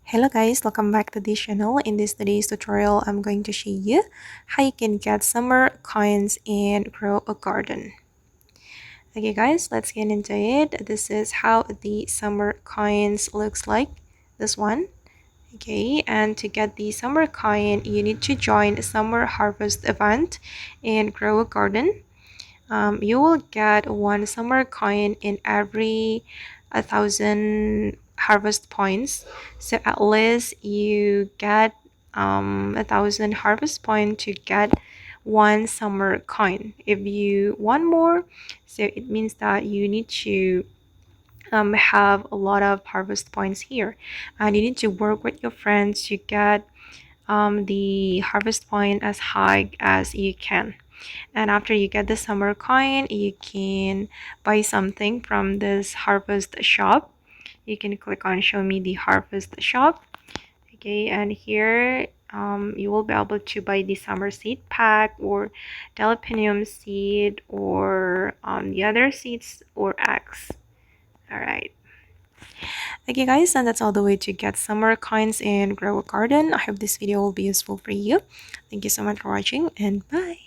Hello guys, welcome back to this channel. In this today's tutorial, I'm going to show you how you can get summer coins and grow a garden. Okay guys, let's get into it. This is how the summer coins looks like. This one. Okay, and to get the summer coin, you need to join a summer harvest event and grow a garden. You will get one summer coin in every 1,000 harvest points. So at least you get 1,000 harvest point to get one summer coin. If you want more, so it means that you need to have a lot of harvest points here, and you need to work with your friends to get the harvest point as high as you can. And after you get the summer coin, you can buy something from this harvest shop. You can click on show me the harvest shop. Okay, and here you will be able to buy the summer seed pack or jalapeno seed or the other seeds or eggs. All right. Okay guys, and that's all the way to get summer coins and grow a garden. I hope this video will be useful for you. Thank you so much for watching, and bye.